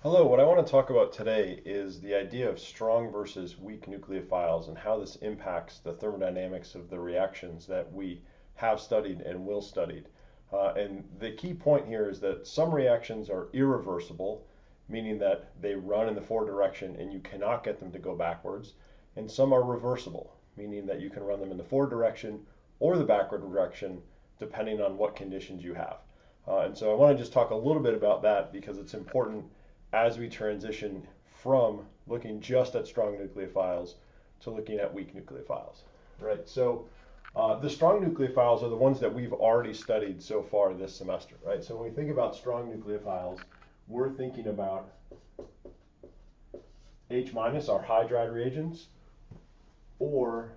Hello, what I want to talk about today is the idea of strong versus weak nucleophiles and how this impacts the thermodynamics of the reactions that we have studied and will study. And the key point here is that some reactions are irreversible, meaning that they run in the forward direction and you cannot get them to go backwards. And some are reversible, meaning that you can run them in the forward direction or the backward direction, depending on what conditions you have. And so I want to just talk a little bit about that because it's important as we transition from looking just at strong nucleophiles to looking at weak nucleophiles, right? So the strong nucleophiles are the ones that we've already studied so far this semester, right? So when we think about strong nucleophiles, we're thinking about H minus, our hydride reagents, or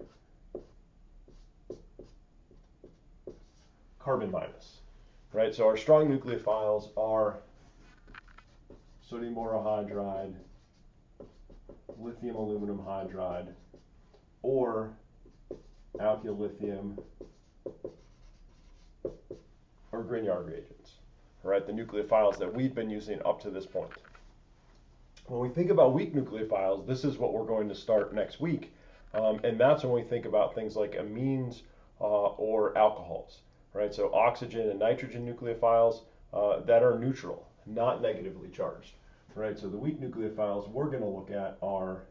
carbon minus, right? So our strong nucleophiles are sodium borohydride, lithium aluminum hydride, or alkyl lithium or Grignard reagents, right? The nucleophiles that we've been using up to this point. When we think about weak nucleophiles, this is what we're going to start next week, and that's when we think about things like amines or alcohols, right? So oxygen and nitrogen nucleophiles that are neutral, not negatively charged, right? So the weak nucleophiles we're going to look at are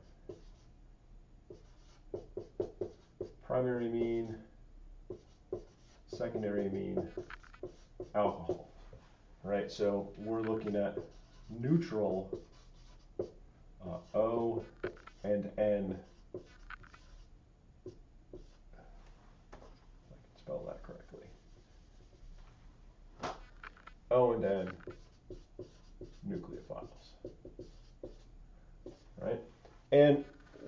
primary amine, secondary amine, alcohol, right? So we're looking at neutral O and N. If I can spell that correctly. O and N nucleophiles, right? And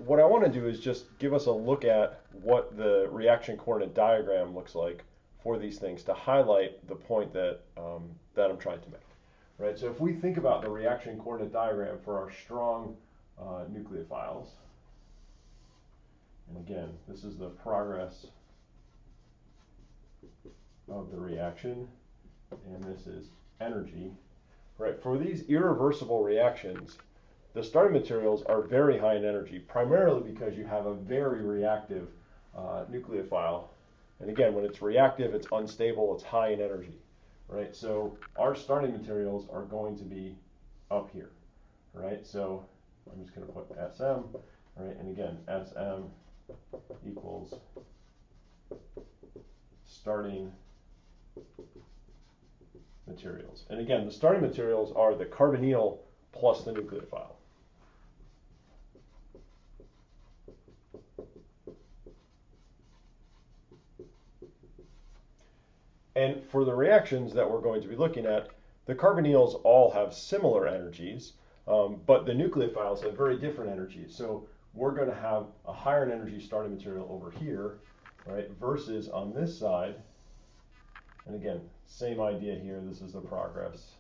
what I want to do is just give us a look at what the reaction coordinate diagram looks like for these things to highlight the point that, that I'm trying to make, right? So if we think about the reaction coordinate diagram for our strong nucleophiles, and again, this is the progress of the reaction, and this is energy, right? For these irreversible reactions, the starting materials are very high in energy, primarily because you have a very reactive nucleophile. And again, when it's reactive, it's unstable, it's high in energy, right? So our starting materials are going to be up here, right? So I'm just going to put SM, right? And again, SM equals starting materials. And again, the starting materials are the carbonyl plus the nucleophile. And for the reactions that we're going to be looking at, the carbonyls all have similar energies, but the nucleophiles have very different energies. So we're going to have a higher in energy starting material over here, right, versus on this side. And again, same idea here. This is the progress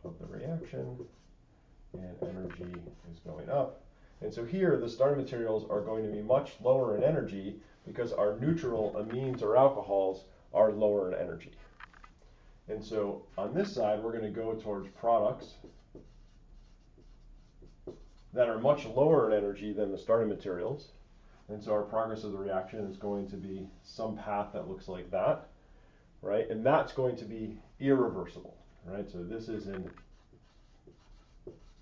of the reaction, and energy is going up. And so here, the starting materials are going to be much lower in energy because our neutral amines or alcohols are lower in energy. And so on this side, we're going to go towards products that are much lower in energy than the starting materials. And so our progress of the reaction is going to be some path that looks like that, right? And that's going to be irreversible, right? So this is an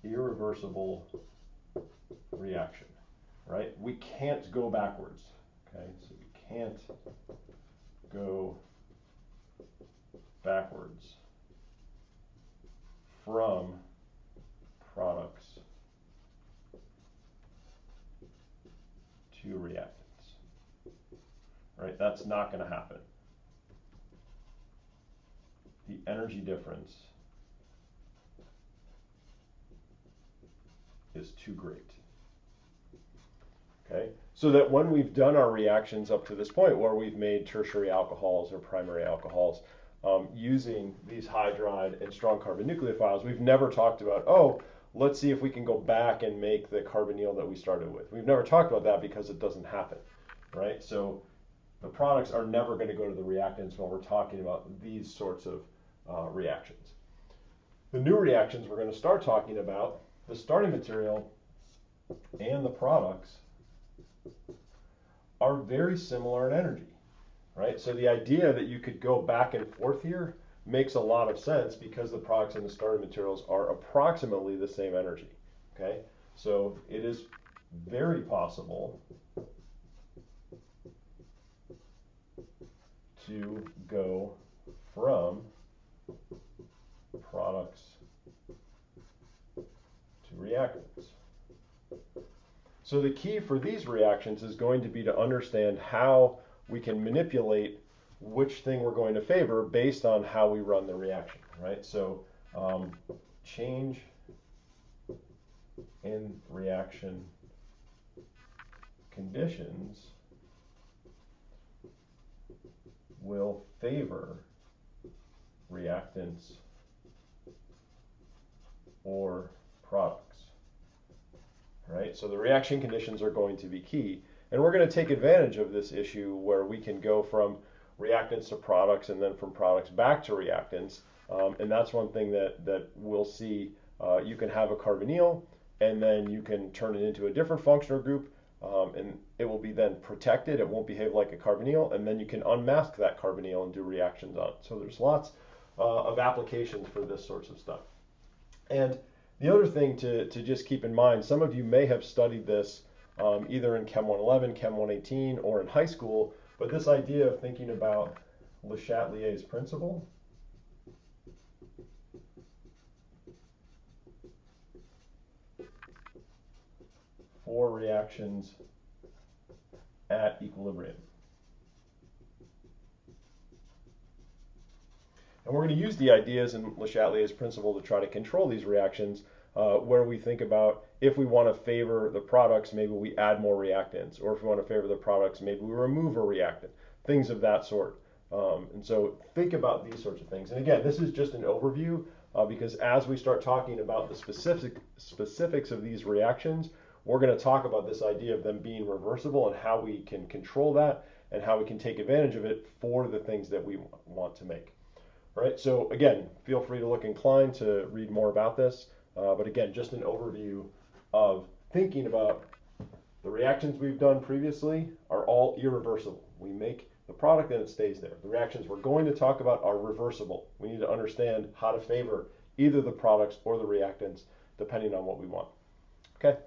irreversible reaction, right? We can't go backwards, okay? So we can't go backwards from products to reactants, right? That's not going to happen. The energy difference is too great. Okay, so that when we've done our reactions up to this point where we've made tertiary alcohols or primary alcohols using these hydride and strong carbon nucleophiles, we've never talked about, oh, let's see if we can go back and make the carbonyl that we started with. We've never talked about that because it doesn't happen, right? So the products are never going to go to the reactants when we're talking about these sorts of reactions. The new reactions we're going to start talking about, the starting material and the products are very similar in energy, right? So the idea that you could go back and forth here makes a lot of sense because the products and the starting materials are approximately the same energy, okay? So it is very possible to go from products to reactants. So the key for these reactions is going to be to understand how we can manipulate which thing we're going to favor based on how we run the reaction, right? So change in reaction conditions will favor reactants or products, right? So the reaction conditions are going to be key. And we're going to take advantage of this issue where we can go from reactants to products and then from products back to reactants. And that's one thing that we'll see. You can have a carbonyl and then you can turn it into a different functional group and it will be then protected. It won't behave like a carbonyl, and then you can unmask that carbonyl and do reactions on it. So there's lots of applications for this sorts of stuff. And the other thing to just keep in mind, some of you may have studied this either in Chem 111, Chem 118, or in high school, but this idea of thinking about Le Chatelier's principle for reactions at equilibrium. And we're going to use the ideas in Le Chatelier's principle to try to control these reactions where we think about if we want to favor the products, maybe we add more reactants, or if we want to favor the products, maybe we remove a reactant, things of that sort. And so think about these sorts of things. And again, this is just an overview because as we start talking about the specifics of these reactions, we're going to talk about this idea of them being reversible and how we can control that and how we can take advantage of it for the things that we want to make. All right, so again, feel free to look inclined to read more about this. But again, just an overview of thinking about the reactions we've done previously are all irreversible. We make the product and it stays there. The reactions we're going to talk about are reversible. We need to understand how to favor either the products or the reactants depending on what we want. Okay.